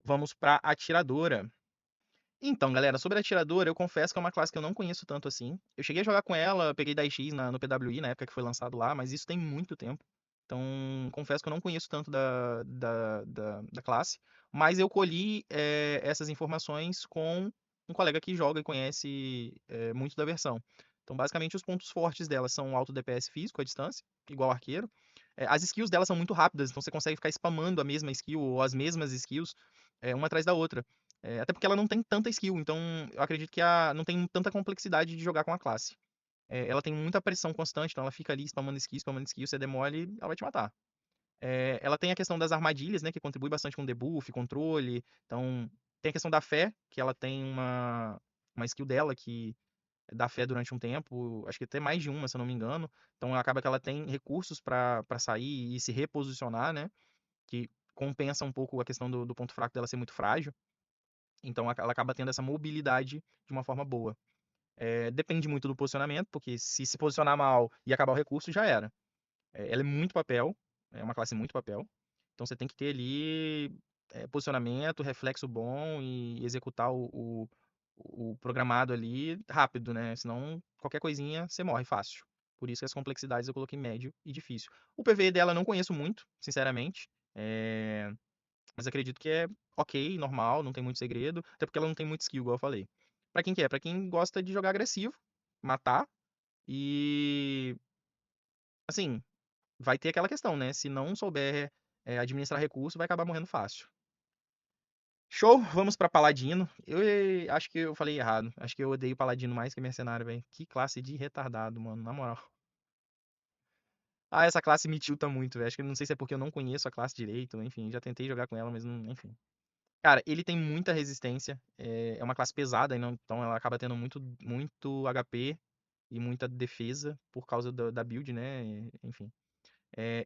Vamos pra atiradora. Então, galera, sobre a atiradora, eu confesso que é uma classe que eu não conheço tanto assim. Eu cheguei a jogar com ela, peguei 10x no PWI, na época que foi lançado lá, mas isso tem muito tempo. Então, confesso que eu não conheço tanto da classe. Mas eu colhi essas informações com um colega que joga e conhece muito da versão. Então, basicamente, os pontos fortes dela são o alto DPS físico, à distância, igual arqueiro. As skills dela são muito rápidas, então você consegue ficar spamando a mesma skill ou as mesmas skills uma atrás da outra. Até porque ela não tem tanta skill, então eu acredito que não tem tanta complexidade de jogar com a classe. Ela tem muita pressão constante, então ela fica ali spamando skill, você demole, ela vai te matar. Ela tem a questão das armadilhas, né, que contribui bastante com debuff, controle. Então, tem a questão da fé, que ela tem uma skill dela que dá fé durante um tempo, acho que até mais de uma, se eu não me engano. Então, acaba que ela tem recursos pra sair e se reposicionar, né, que compensa um pouco a questão do ponto fraco dela ser muito frágil. Então ela acaba tendo essa mobilidade de uma forma boa. Depende muito do posicionamento, porque se posicionar mal e acabar o recurso, já era. Ela é muito papel, é uma classe muito papel. Então você tem que ter ali posicionamento, reflexo bom e executar o programado ali rápido, né? Senão qualquer coisinha você morre fácil. Por isso que as complexidades eu coloquei médio e difícil. O PvE dela eu não conheço muito, sinceramente. É, mas acredito que é ok, normal, não tem muito segredo. Até porque ela não tem muito skill, igual eu falei. Pra quem que é? Pra quem gosta de jogar agressivo, matar e. Assim, vai ter aquela questão, né? Se não souber administrar recurso, vai acabar morrendo fácil. Show, vamos pra Paladino. Eu acho que eu falei errado. Acho que eu odeio Paladino mais que Mercenário, velho. Que classe de retardado, mano, na moral. Ah, essa classe me tilta muito, velho. Acho que não sei se é porque eu não conheço a classe direito, enfim, já tentei jogar com ela, mas não, enfim. Cara, ele tem muita resistência. É uma classe pesada, então ela acaba tendo muito HP e muita defesa por causa da build, né? Enfim.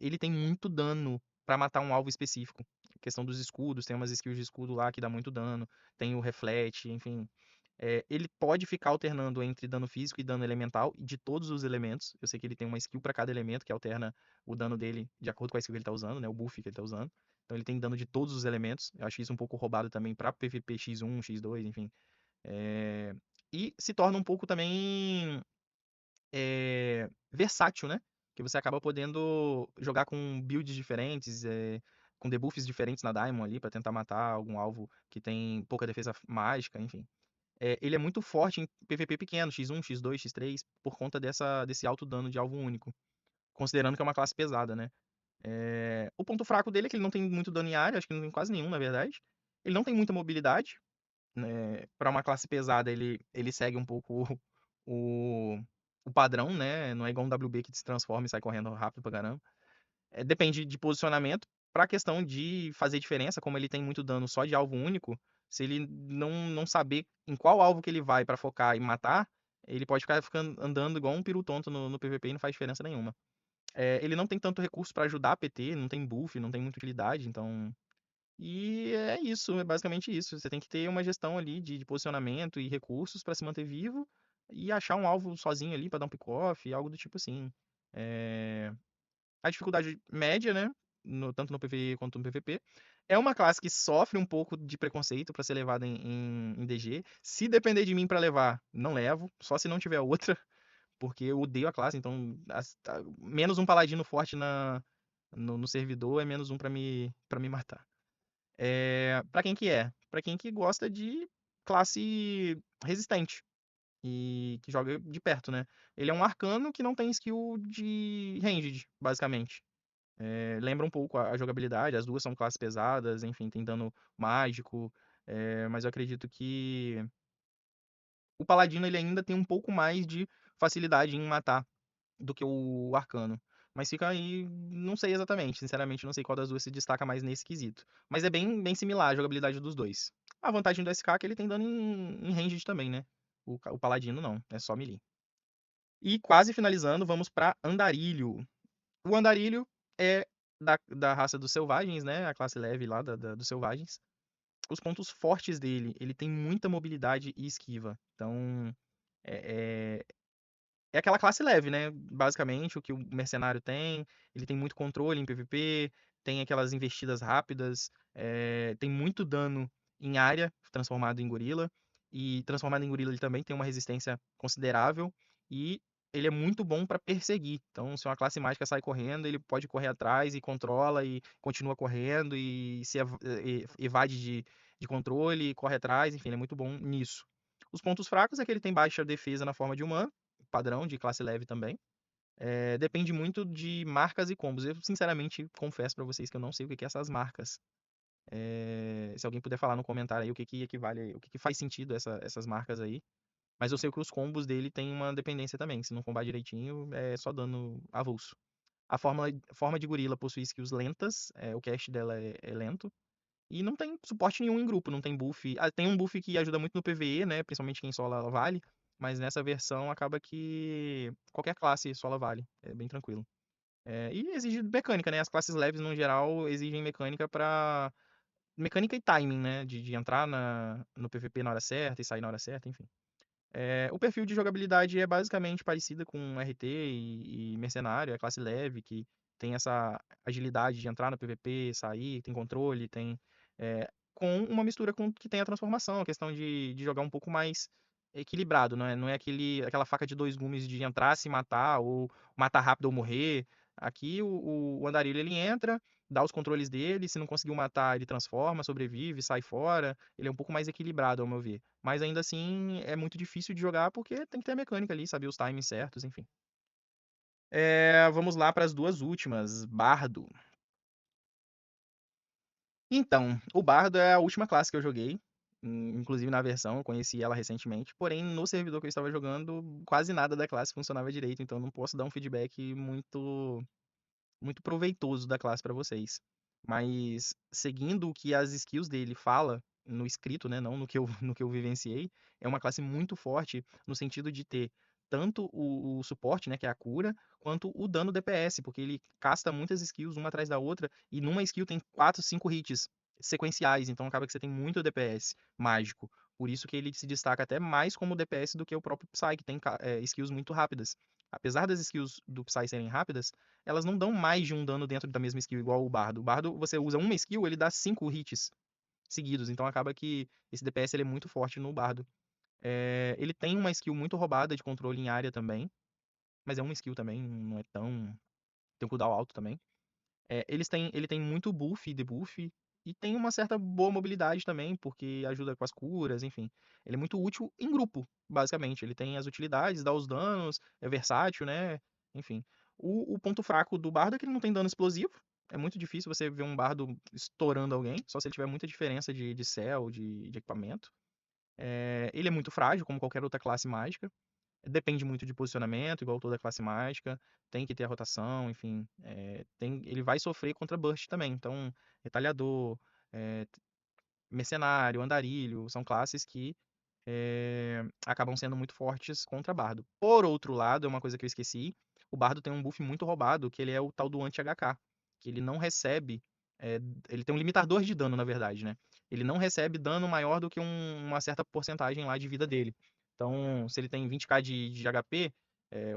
Ele tem muito dano pra matar um alvo específico. A questão dos escudos, tem umas skills de escudo lá que dá muito dano. Tem o reflete, enfim. Ele pode ficar alternando entre dano físico e dano elemental, de todos os elementos. Eu sei que ele tem uma skill pra cada elemento que alterna o dano dele de acordo com a skill que ele tá usando, né? O buff que ele tá usando. Então ele tem dano de todos os elementos. Eu acho isso um pouco roubado também pra PVP X1, X2, enfim. É, E se torna um pouco também versátil, né? Que você acaba podendo jogar com builds diferentes, com debuffs diferentes na Diamond ali pra tentar matar algum alvo que tem pouca defesa mágica, enfim. Ele é muito forte em PVP pequeno, X1, X2, X3, por conta desse alto dano de alvo único. Considerando que é uma classe pesada, né? O ponto fraco dele é que ele não tem muito dano em área, acho que não tem quase nenhum, na verdade. Ele não tem muita mobilidade, né? Para uma classe pesada, ele segue um pouco o, o padrão, né? Não é igual um WB que se transforma e sai correndo rápido pra caramba. Depende de posicionamento. Pra questão de fazer diferença, como ele tem muito dano só de alvo único, se ele não saber em qual alvo que ele vai pra focar e matar, ele pode ficar ficando andando igual um peru tonto no PVP e não faz diferença nenhuma. Ele não tem tanto recurso pra ajudar a PT, não tem buff, não tem muita utilidade, então. E é isso, é basicamente isso. Você tem que ter uma gestão ali de posicionamento e recursos pra se manter vivo e achar um alvo sozinho ali pra dar um pick-off, algo do tipo assim. É, A dificuldade média, né? Tanto no PvE quanto no PvP. É uma classe que sofre um pouco de preconceito pra ser levada em DG. Se depender de mim pra levar, não levo. Só se não tiver outra, porque eu odeio a classe. Então, menos um paladino forte no servidor é menos um pra me matar. Pra quem que é? Pra quem que gosta de classe resistente e que joga de perto, né? Ele é um arcano que não tem skill de ranged, basicamente. Lembra um pouco a jogabilidade, as duas são classes pesadas, enfim, tem dano mágico, mas eu acredito que o paladino ele ainda tem um pouco mais de facilidade em matar do que o arcano. Mas fica aí, não sei exatamente, sinceramente, não sei qual das duas se destaca mais nesse quesito. Mas é bem similar a jogabilidade dos dois. A vantagem do SK é que ele tem dano em ranged também, né? O paladino não, é só melee. E quase finalizando, vamos pra Andarilho. O Andarilho é da raça dos selvagens, né? A classe leve lá dos selvagens. Os pontos fortes dele, ele tem muita mobilidade e esquiva. Então, é, é aquela classe leve, né? Basicamente, o que o mercenário tem. Ele tem muito controle em PVP. tem aquelas investidas rápidas, tem muito dano em área, transformado em gorila. E transformado em gorila ele também tem uma resistência considerável. E ele é muito bom para perseguir. Então, se uma classe mágica sai correndo, ele pode correr atrás e controla e continua correndo e evade de controle, e corre atrás, enfim, ele é muito bom nisso. Os pontos fracos é que ele tem baixa defesa na forma de humano, padrão de classe leve também. Depende muito de marcas e combos. Eu, sinceramente, confesso pra vocês que eu não sei o que que é essas marcas. Se alguém puder falar no comentário aí o que que equivale, o que que faz sentido essas marcas aí. Mas eu sei que os combos dele tem uma dependência também. Se não combar direitinho, é só dano avulso. A forma de gorila possui skills lentas, o cast dela é lento. E não tem suporte nenhum em grupo, não tem buff. Tem um buff que ajuda muito no PvE, né? Principalmente quem sola vale. Mas nessa versão acaba que qualquer classe sola vale. É bem tranquilo. E exige mecânica, né? As classes leves, no geral, exigem mecânica pra. Mecânica e timing, né? De entrar no PVP na hora certa e sair na hora certa, enfim. O perfil de jogabilidade é basicamente parecido com RT e Mercenário, é a classe leve, que tem essa agilidade de entrar no PVP, sair, tem controle, com uma mistura com que tem a transformação, a questão de jogar um pouco mais equilibrado, não é aquela faca de dois gumes de entrar, se matar, ou matar rápido ou morrer. Aqui o Andarilho ele entra, dá os controles dele, se não conseguiu matar, ele transforma, sobrevive, sai fora. Ele é um pouco mais equilibrado, ao meu ver. Mas ainda assim é muito difícil de jogar porque tem que ter a mecânica ali, saber os timings certos, enfim. Vamos lá para as duas últimas. Bardo. Então, o Bardo é a última classe que eu joguei. Inclusive na versão, eu conheci ela recentemente. Porém, no servidor que eu estava jogando, quase nada da classe funcionava direito. Então, eu não posso dar um feedback muito proveitoso da classe para vocês. Mas seguindo o que as skills dele fala no escrito, né, não no que eu, no que eu vivenciei, é uma classe muito forte no sentido de ter tanto o suporte, né, que é a cura, quanto o dano DPS, porque ele casta muitas skills uma atrás da outra e numa skill tem 4, 5 hits sequenciais, então acaba que você tem muito DPS mágico. Por isso que ele se destaca até mais como DPS do que o próprio Psy, que tem skills muito rápidas. Apesar das skills do Psy serem rápidas, elas não dão mais de um dano dentro da mesma skill, igual o Bardo. O Bardo, você usa uma skill, ele dá 5 hits seguidos, então acaba que esse DPS ele é muito forte no Bardo. Ele tem uma skill muito roubada de controle em área também, mas é uma skill também, não é tão. Tem um cooldown alto também. Ele tem muito buff e debuff, e tem uma certa boa mobilidade também, porque ajuda com as curas, enfim. Ele é muito útil em grupo, basicamente. Ele tem as utilidades, dá os danos, é versátil, né? Enfim. O ponto fraco do bardo é que ele não tem dano explosivo. É muito difícil você ver um bardo estourando alguém, só se ele tiver muita diferença de cell, de equipamento. Ele é muito frágil, como qualquer outra classe mágica. Depende muito de posicionamento, igual toda classe mágica. Tem que ter a rotação, enfim. Ele vai sofrer contra burst também. Então, retalhador, é, mercenário, andarilho, são classes que acabam sendo muito fortes contra bardo. Por outro lado, é uma coisa que eu esqueci, o bardo tem um buff muito roubado, que ele é o tal do anti-HK, que ele não recebe, é, ele tem um limitador de dano, na verdade, né? Ele não recebe dano maior do que uma certa porcentagem lá de vida dele. Então, se ele tem 20k de HP,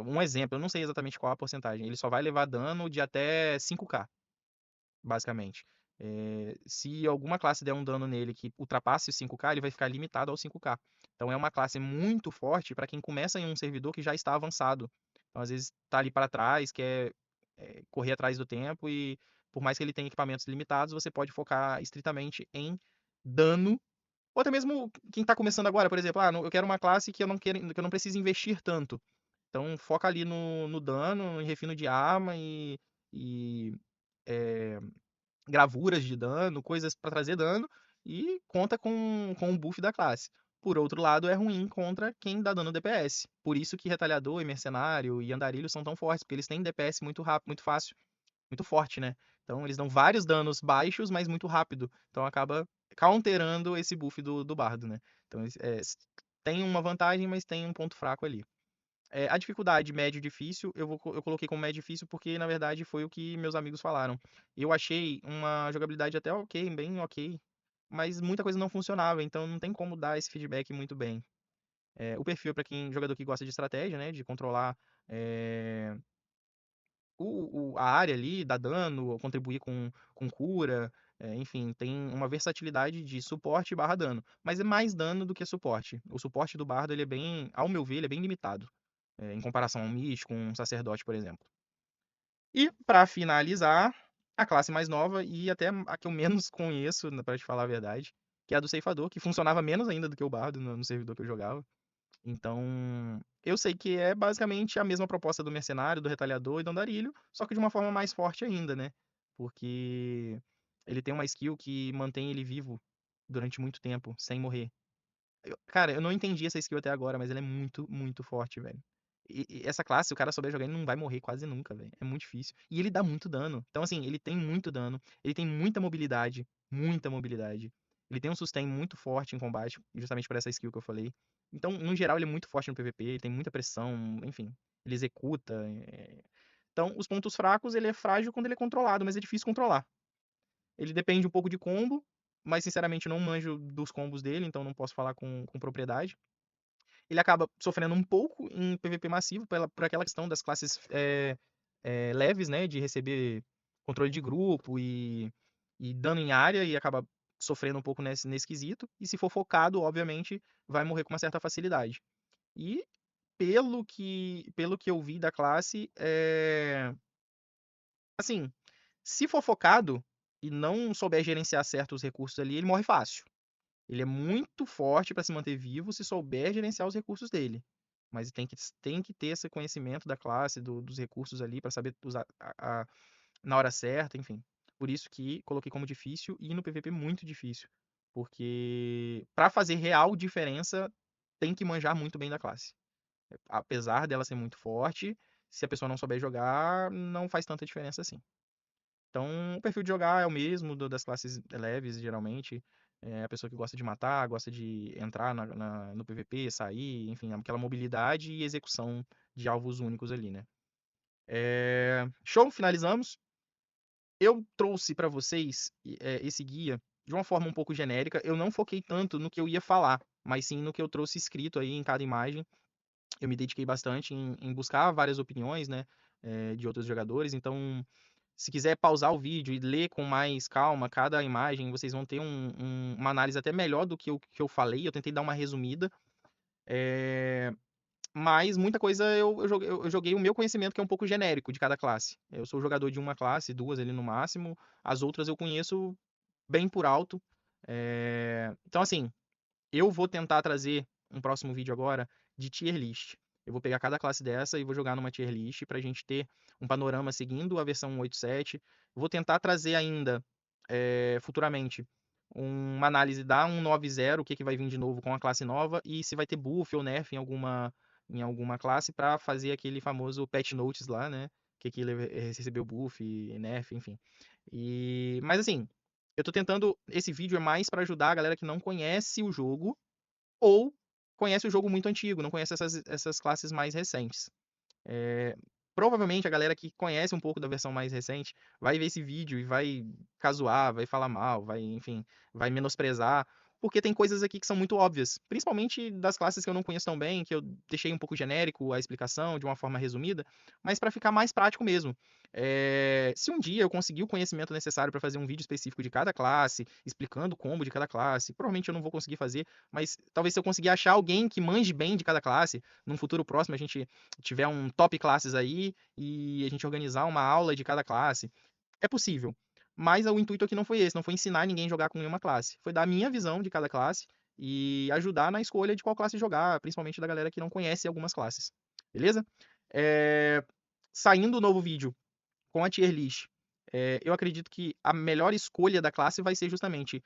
um exemplo, eu não sei exatamente qual a porcentagem, ele só vai levar dano de até 5k basicamente. Se alguma classe der um dano nele que ultrapasse os 5k, ele vai ficar limitado aos 5k. Então é uma classe muito forte para quem começa em um servidor que já está avançado. Então às vezes está ali para trás, quer correr atrás do tempo e por mais que ele tenha equipamentos limitados, você pode focar estritamente em dano. Ou até mesmo quem está começando agora, por exemplo, eu quero uma classe que eu não preciso investir tanto. Então foca ali no dano, em refino de arma e é, gravuras de dano, coisas para trazer dano, e conta com o buff da classe. Por outro lado, é ruim contra quem dá dano DPS. Por isso que Retalhador e Mercenário e Andarilho são tão fortes, porque eles têm DPS muito rápido, muito fácil, muito forte, né? Então eles dão vários danos baixos, mas muito rápido. Então acaba counterando esse buff do Bardo, né? Então tem uma vantagem, mas tem um ponto fraco ali. A dificuldade médio difícil, eu coloquei como médio difícil porque, na verdade, foi o que meus amigos falaram. Eu achei uma jogabilidade até ok, bem ok, mas muita coisa não funcionava, então não tem como dar esse feedback muito bem. O perfil é para quem jogador que gosta de estratégia, né, de controlar é, a área ali dá dano, contribuir com cura, enfim, tem uma versatilidade de suporte barra dano. Mas é mais dano do que suporte. O suporte do bardo, ele é bem, ao meu ver, ele é bem limitado. Em comparação a um místico, um sacerdote, por exemplo. E pra finalizar, a classe mais nova e até a que eu menos conheço, pra te falar a verdade, que é a do ceifador, que funcionava menos ainda do que o bardo no servidor que eu jogava. Então, eu sei que é basicamente a mesma proposta do mercenário, do retalhador e do andarilho, só que de uma forma mais forte ainda, né? Porque ele tem uma skill que mantém ele vivo durante muito tempo, sem morrer. Cara, eu não entendi essa skill até agora, mas ela é muito, muito forte, velho. E essa classe, se o cara souber jogar, ele não vai morrer quase nunca, velho. É muito difícil. E ele dá muito dano. Então, assim, ele tem muito dano. Ele tem muita mobilidade. Muita mobilidade. Ele tem um sustain muito forte em combate, justamente por essa skill que eu falei. Então, no geral, ele é muito forte no PVP. Ele tem muita pressão, enfim. Ele executa. Então, os pontos fracos, ele é frágil quando ele é controlado, mas é difícil controlar. Ele depende um pouco de combo, mas sinceramente eu não manjo dos combos dele, então não posso falar com propriedade. Ele acaba sofrendo um pouco em PVP massivo por aquela questão das classes leves, né? De receber controle de grupo e dano em área e acaba sofrendo um pouco nesse quesito. E se for focado, obviamente, vai morrer com uma certa facilidade. E pelo que eu vi da classe, assim, se for focado e não souber gerenciar certo os recursos ali, ele morre fácil. Ele é muito forte para se manter vivo se souber gerenciar os recursos dele. Mas tem que ter esse conhecimento da classe, dos recursos ali, para saber usar na hora certa, enfim. Por isso que coloquei como difícil e no PVP muito difícil. Porque para fazer real diferença, tem que manjar muito bem da classe. Apesar dela ser muito forte, se a pessoa não souber jogar, não faz tanta diferença assim. Então, o perfil de jogar é o mesmo das classes leves, geralmente. É a pessoa que gosta de matar, gosta de entrar no PVP, sair, enfim, aquela mobilidade e execução de alvos únicos ali, né? Show, finalizamos. Eu trouxe para vocês esse guia de uma forma um pouco genérica. Eu não foquei tanto no que eu ia falar, mas sim no que eu trouxe escrito aí em cada imagem. Eu me dediquei bastante em buscar várias opiniões, né, de outros jogadores. Então, se quiser pausar o vídeo e ler com mais calma cada imagem, vocês vão ter uma análise até melhor do que eu falei. Eu tentei dar uma resumida. Mas muita coisa eu joguei o meu conhecimento, que é um pouco genérico de cada classe. Eu sou jogador de uma classe, duas ali no máximo. As outras eu conheço bem por alto. Então, assim, eu vou tentar trazer um próximo vídeo agora de tier list. Eu vou pegar cada classe dessa e vou jogar numa tier list pra gente ter um panorama seguindo a versão 1.8.7. Vou tentar trazer ainda, futuramente, uma análise da 1.9.0, o que vai vir de novo com a classe nova e se vai ter buff ou nerf em alguma classe pra fazer aquele famoso patch notes lá, né? Que ele recebeu buff, nerf, enfim. Mas assim, eu tô tentando. Esse vídeo é mais pra ajudar a galera que não conhece o jogo ou conhece o jogo muito antigo, não conhece essas classes mais recentes. É, provavelmente a galera que conhece um pouco da versão mais recente vai ver esse vídeo e vai casuar, vai falar mal, vai, enfim, vai menosprezar, porque tem coisas aqui que são muito óbvias, principalmente das classes que eu não conheço tão bem, que eu deixei um pouco genérico a explicação de uma forma resumida, mas para ficar mais prático mesmo. Se um dia eu conseguir o conhecimento necessário para fazer um vídeo específico de cada classe, explicando o combo de cada classe, provavelmente eu não vou conseguir fazer, mas talvez se eu conseguir achar alguém que manje bem de cada classe, num futuro próximo a gente tiver um top classes aí e a gente organizar uma aula de cada classe, é possível. Mas o intuito aqui não foi esse, não foi ensinar ninguém a jogar com nenhuma classe. Foi dar a minha visão de cada classe e ajudar na escolha de qual classe jogar, principalmente da galera que não conhece algumas classes. Beleza? É, Saindo o novo vídeo com a tier list, eu acredito que a melhor escolha da classe vai ser justamente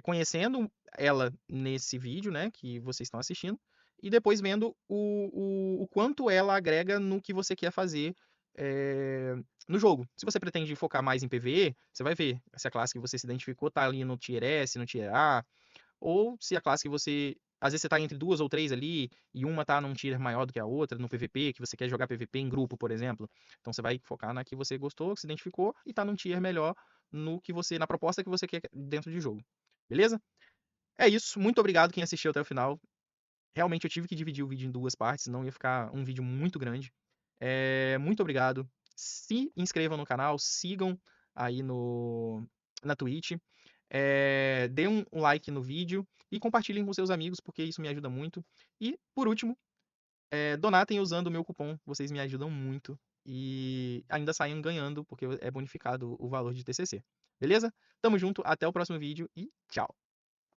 conhecendo ela nesse vídeo, né, que vocês estão assistindo, e depois vendo o quanto ela agrega no que você quer fazer é, no jogo. Se você pretende focar mais em PvE, você vai ver se a classe que você se identificou tá ali no Tier S, no Tier A, ou se a classe que você. Às vezes você tá entre duas ou três ali, e uma tá num tier maior do que a outra, no PVP, que você quer jogar PVP em grupo, por exemplo. Então você vai focar na que você gostou, que se identificou, e tá num tier melhor na proposta que você quer dentro de jogo. Beleza? É isso. Muito obrigado quem assistiu até o final. Realmente eu tive que dividir o vídeo em duas partes, senão ia ficar um vídeo muito grande. Muito obrigado. Se inscrevam no canal, sigam aí na Twitch, dê um like no vídeo e compartilhem com seus amigos, porque isso me ajuda muito. E, por último, donatem usando o meu cupom, vocês me ajudam muito. E ainda saem ganhando, porque é bonificado o valor de TCC. Beleza? Tamo junto, até o próximo vídeo e tchau!